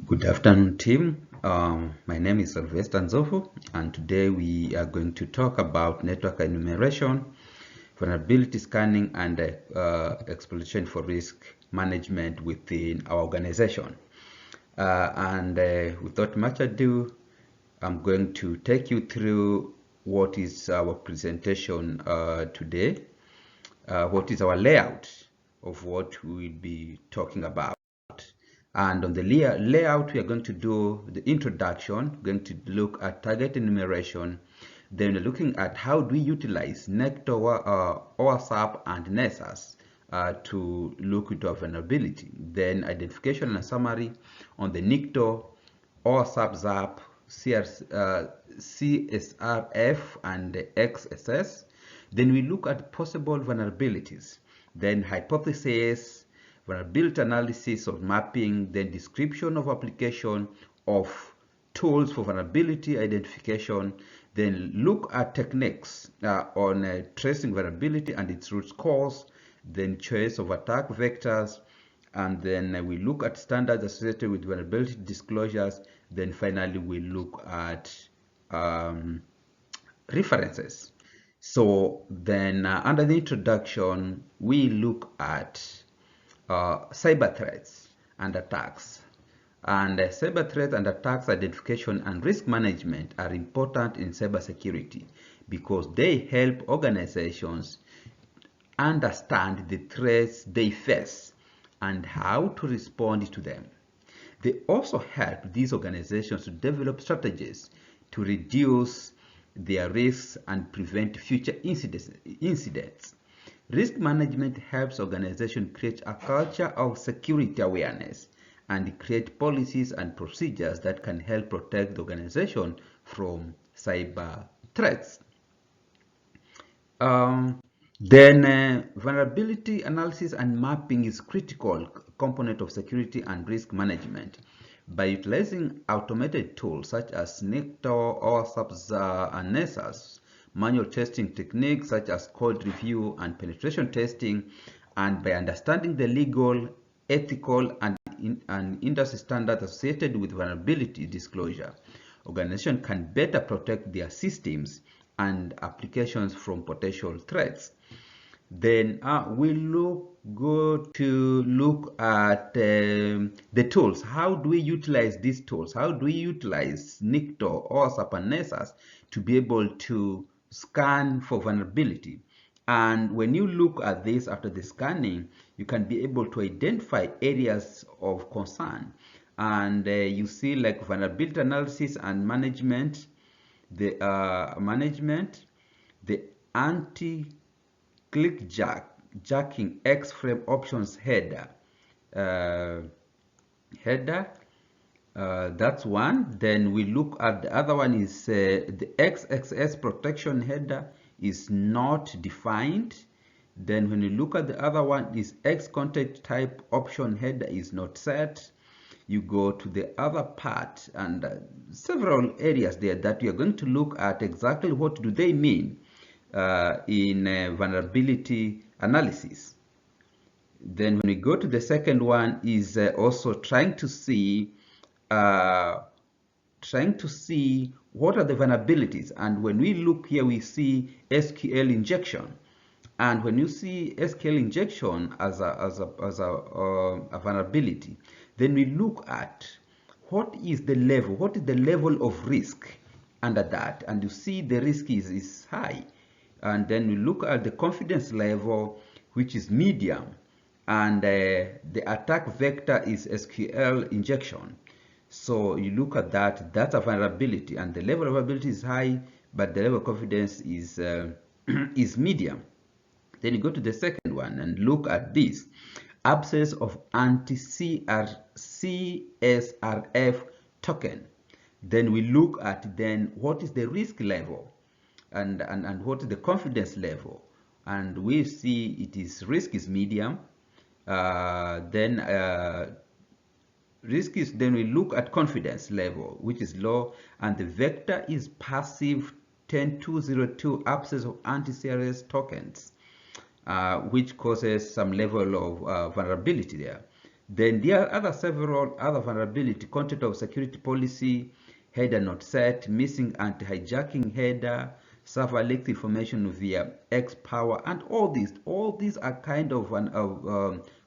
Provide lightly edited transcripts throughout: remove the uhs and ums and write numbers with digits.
Good afternoon, team. My name is Sylvester Nzofu, and today we are going to talk about network enumeration, vulnerability scanning, and exploitation for risk management within our organization. Without much ado, I'm going to take you through what is our presentation today, what is our layout of what we will be talking about. And on the layout, we are going to do the introduction, going to look at target enumeration, then we're looking at how do we utilize Nectar, OWASP, and Nessus to look into our vulnerability. Then identification and summary on the Nectar, OWASP, ZAP, CSRF, and XSS. Then we look at possible vulnerabilities, then hypothesis, vulnerability analysis of mapping, then description of application of tools for vulnerability identification, then look at techniques on tracing vulnerability and its root cause, then choice of attack vectors, and then we look at standards associated with vulnerability disclosures. Then finally we look at references. So then under the introduction, we look at cyber threats and attacks. And cyber threats and attacks identification and risk management are important in cybersecurity because they help organizations understand the threats they face and how to respond to them. They also help these organizations to develop strategies to reduce their risks and prevent future incidents. Risk management helps organizations create a culture of security awareness and create policies and procedures that can help protect the organization from cyber threats. Vulnerability analysis and mapping is critical component of security and risk management. By utilizing automated tools such as Nectar, OWASP, and Nessus, manual testing techniques such as code review and penetration testing, and by understanding the legal, ethical, and industry standards associated with vulnerability disclosure, organizations can better protect their systems and applications from potential threats. Then we go to look at the tools. How do we utilize these tools? How do we utilize Nectar, OWASP, and Nessus to be able to scan for vulnerability? And when you look at this after the scanning, you can be able to identify areas of concern. And you see like vulnerability analysis and management, the anti-click jacking X-frame options header. That's one. Then we look at the other one is the XXS protection header is not defined. Then when you look at the other one is X content type option header is not set. You go to the other part and several areas there that we are going to look at exactly what do they mean in vulnerability analysis. Then when we go to the second one is also trying to see what are the vulnerabilities. And when we look here, we see SQL injection. And when you see SQL injection as a vulnerability, then we look at what is the level of risk under that. And you see the risk is high. And then we look at the confidence level, which is medium. And the attack vector is SQL injection. So you look at that, that's a vulnerability, and the level of vulnerability is high, but the level of confidence is is medium. Then you go to the second one and look at this absence of anti-CSRF token. Then we look at then what is the risk level and what is the confidence level, and we see it is risk is medium. Then we look at confidence level, which is low, and the vector is passive 10202 absence of anti-CRS tokens, which causes some level of vulnerability there. Then there are several other vulnerability: content of security policy, header not set, missing anti-hijacking header, server leaked information via X power, and all these are kind of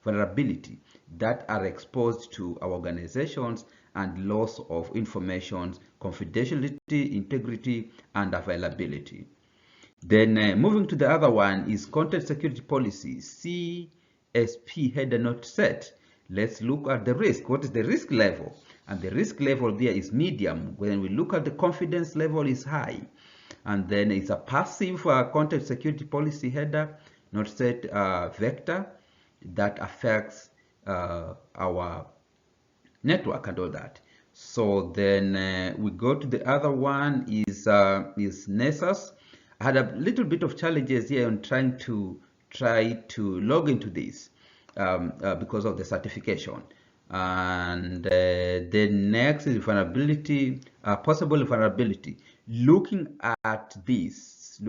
vulnerability that are exposed to our organizations, and loss of information, confidentiality, integrity, and availability. Then moving to the other one is content security policy, CSP header not set. Let's look at the risk. What is the risk level? And the risk level there is medium. When we look at the confidence level is high. And then it's a passive content security policy header not set vector that affects our network and all that. So then we go to the other one is Nessus. I had a little bit of challenges here on trying to log into this because of the certification. And the next is vulnerability, possible vulnerability. Looking at this,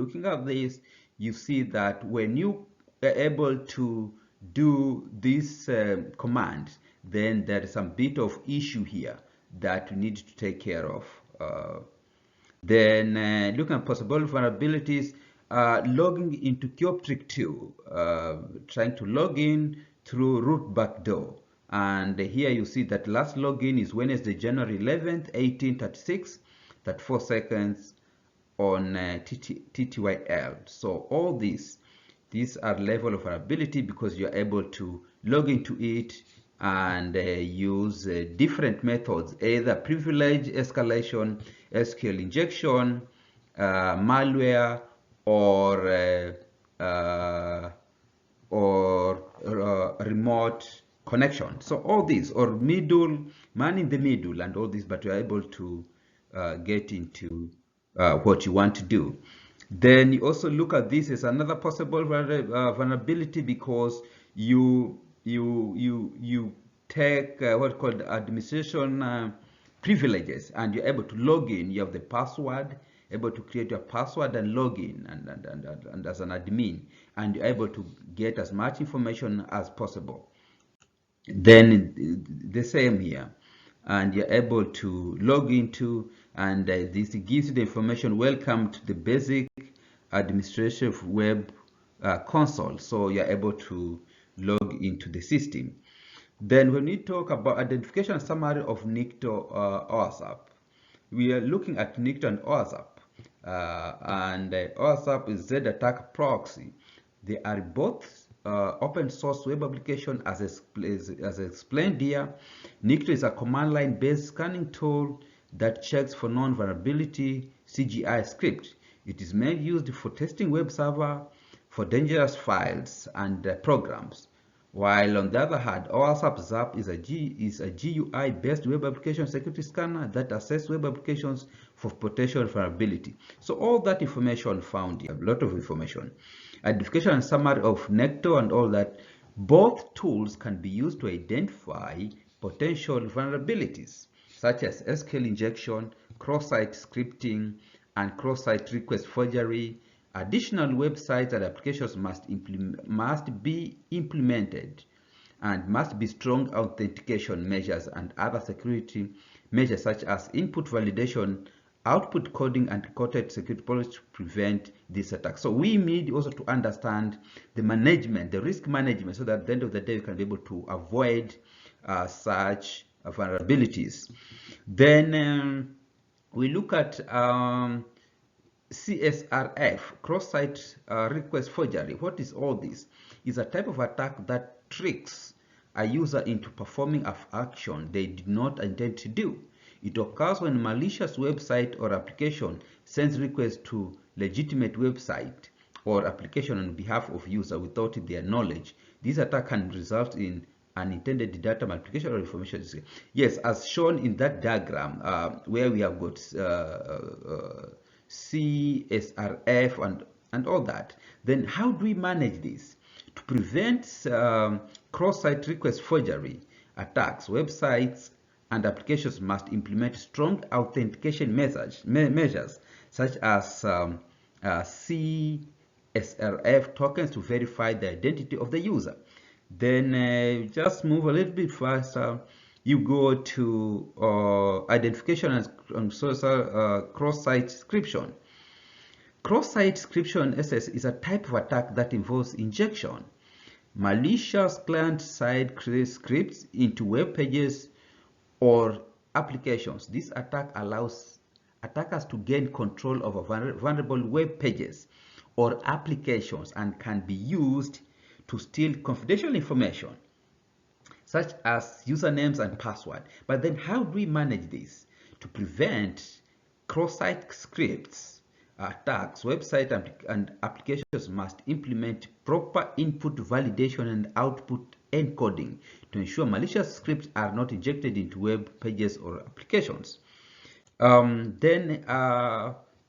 you see that when you are able to do this command, then there is some bit of issue here that we need to take care of. Then looking at possible vulnerabilities, logging into Kyoptric 2, trying to log in through root backdoor. And here you see that last login is Wednesday, January 11th, 1836, 34 seconds on TTYL. So all these are level of vulnerability because you're able to log into it and use different methods, either privilege escalation, SQL injection, malware, or remote connection. So all these, or man in the middle, and all this, but you're able to get into what you want to do. Then you also look at this as another possible vulnerability because you take what's called administration privileges, and you're able to log in. You have the password, able to create your password and log in, and as an admin, and you're able to get as much information as possible. Then the same here, and you're able to log into, and this gives you the information. Welcome to the basic administrative web console. So you're able to log into the system. Then when we talk about identification summary of NICTO OWASP, we are looking at NICTO and OWASP. And OWASP is Z attack proxy. They are both open source web application as explained here. NICTO is a command line based scanning tool that checks for known vulnerability CGI script. It is mainly used for testing web server, for dangerous files and programs. While on the other hand, OWASP ZAP is a GUI-based web application security scanner that assesses web applications for potential vulnerability. So all that information found here, a lot of information. Identification and summary of NICTO and all that. Both tools can be used to identify potential vulnerabilities, such as SQL injection, cross-site scripting, and cross-site request forgery. Additional websites and applications must be implemented, and must be strong authentication measures and other security measures such as input validation, output coding, and encoded security policy to prevent this attack. So we need also to understand the management, the risk management, so that at the end of the day we can be able to avoid such vulnerabilities. Then we look at CSRF, cross-site request forgery. What is all this? It's a type of attack that tricks a user into performing an action they did not intend to do. It occurs when a malicious website or application sends requests to legitimate website or application on behalf of user without their knowledge. This attack can result in unintended data multiplication or information. Yes, as shown in that diagram, where we have got CSRF and all that. Then how do we manage this? To prevent cross-site request forgery attacks, websites and applications must implement strong authentication measures such as CSRF tokens to verify the identity of the user. Then just move a little bit faster. You go to identification and social cross-site scription. Cross-site scription SS is a type of attack that involves injection malicious client-side scripts into web pages or applications. This attack allows attackers to gain control over vulnerable web pages or applications and can be used to steal confidential information such as usernames and password. But then how do we manage this? To prevent cross-site scripts attacks, website and applications must implement proper input validation and output encoding to ensure malicious scripts are not injected into web pages or applications. Then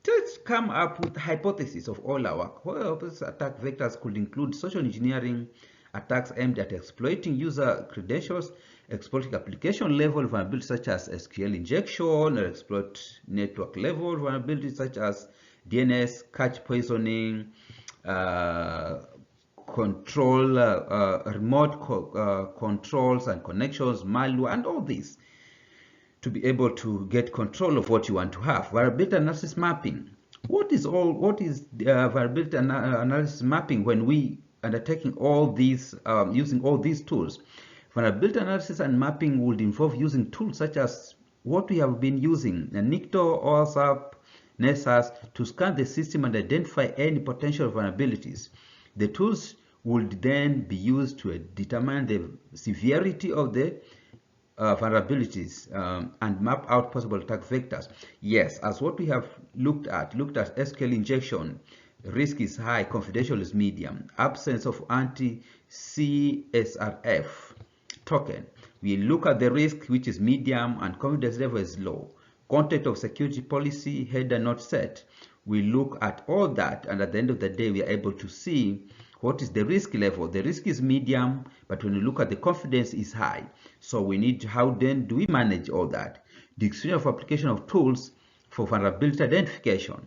let's come up with hypotheses of all our work. Well, these attack vectors could include social engineering attacks aimed at exploiting user credentials, exploiting application level vulnerabilities such as SQL injection, or exploit network level vulnerabilities such as DNS, cache poisoning, remote controls and connections, malware, and all this to be able to get control of what you want to have. Vulnerability analysis mapping. What is vulnerability analysis mapping when we undertaking all these, using all these tools? Vulnerability analysis and mapping would involve using tools such as what we have been using, NICTO, OWASP, Nessus, to scan the system and identify any potential vulnerabilities. The tools would then be used to determine the severity of the vulnerabilities and map out possible attack vectors. Yes, as what we have looked at SQL injection, risk is high, confidential is medium, absence of anti-CSRF token. We look at the risk, which is medium, and confidence level is low. Content of security policy, header not set. We look at all that, and at the end of the day, we are able to see what is the risk level. The risk is medium, but when you look at the confidence is high. So we need, how then do we manage all that? Dictionary of application of tools for vulnerability identification.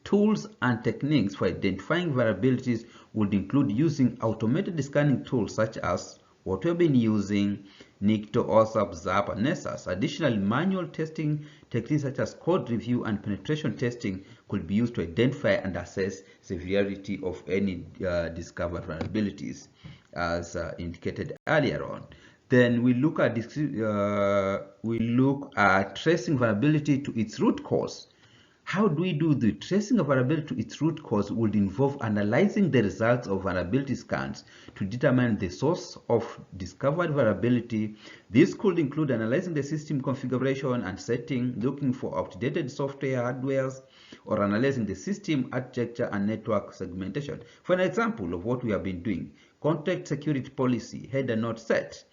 Tools and techniques for identifying vulnerabilities would include using automated scanning tools such as what we've been using, NICTO, OWASP, ZAP, and Nessus. Additionally, manual testing techniques such as code review and penetration testing could be used to identify and assess severity of any discovered vulnerabilities, as indicated earlier on. Then we look at tracing vulnerability to its root cause. How do we do the tracing of vulnerability to its root cause? Would involve analyzing the results of vulnerability scans to determine the source of discovered vulnerability. This could include analyzing the system configuration and setting, looking for outdated software, hardwares, or analyzing the system architecture and network segmentation. For an example of what we have been doing, content security policy, header not set.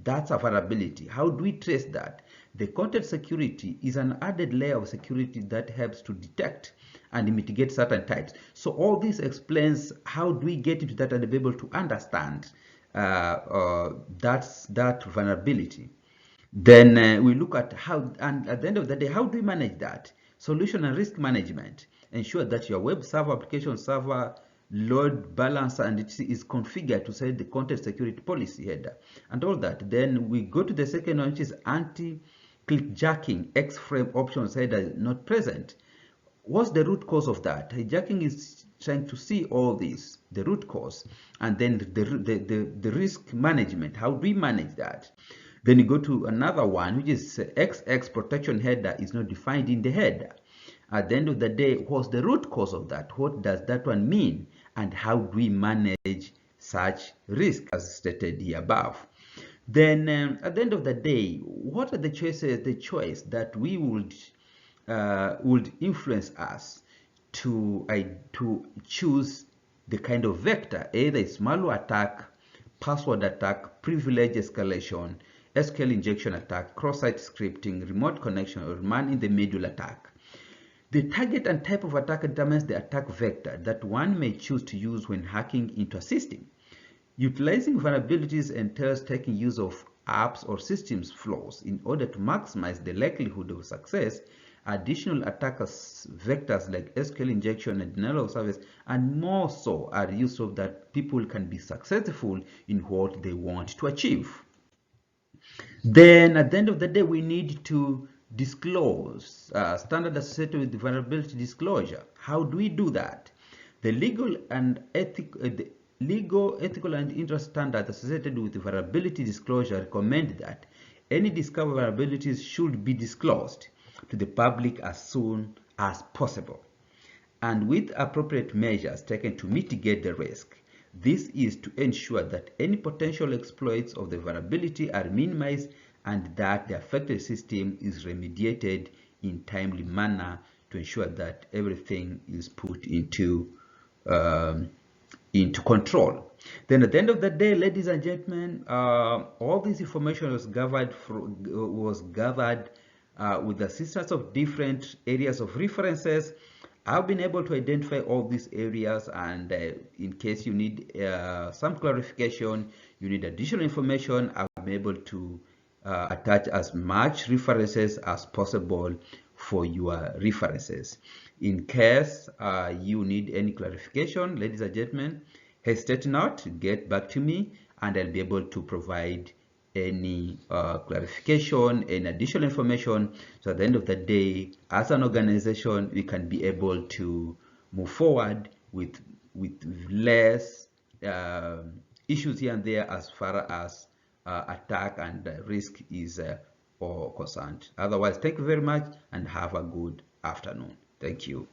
That's a vulnerability. How do we trace that? The content security is an added layer of security that helps to detect and mitigate certain types. So all this explains how do we get into that and be able to understand that vulnerability. Then we look at how, and at the end of the day, how do we manage that? Solution and risk management. Ensure that your web server, application server, load balancer, and it is configured to set the content security policy header and all that. Then we go to the second one, which is anti-clickjacking, X-frame options header not present. What's the root cause of that? Hijacking is trying to see all this, the root cause, and then the risk management. How do we manage that? Then you go to another one, which is XX protection header is not defined in the header. At the end of the day, what's the root cause of that? What does that one mean? And how do we manage such risk as stated here above? Then at the end of the day, what are the choices, the choice that we would influence us to choose the kind of vector, either it's malware attack, password attack, privilege escalation, SQL injection attack, cross-site scripting, remote connection, or man-in-the-middle attack. The target and type of attack determines the attack vector that one may choose to use when hacking into a system. Utilizing vulnerabilities entails taking use of apps or systems flaws in order to maximize the likelihood of success additional attackers vectors like SQL injection and denial of service, and more so are used so that people can be successful in what they want to achieve. Then at the end of the day, we need to disclose standards associated with vulnerability disclosure. How do we do that? The legal, ethical, and interest standards associated with vulnerability disclosure recommend that any discovered vulnerabilities should be disclosed to the public as soon as possible, and with appropriate measures taken to mitigate the risk. This is to ensure that any potential exploits of the vulnerability are minimized and that the affected system is remediated in timely manner to ensure that everything is put into control. Then at the end of the day, ladies and gentlemen, all this information was gathered with the assistance of different areas of references. I've been able to identify all these areas, and in case you need some clarification, you need additional information, I'm able to attach as much references as possible for your references. In case you need any clarification, ladies and gentlemen, hesitate not to get back to me, and I'll be able to provide any clarification, any additional information, so at the end of the day, as an organization, we can be able to move forward with less issues here and there as far as attack and risk is concerned. Otherwise, thank you very much and have a good afternoon. Thank you.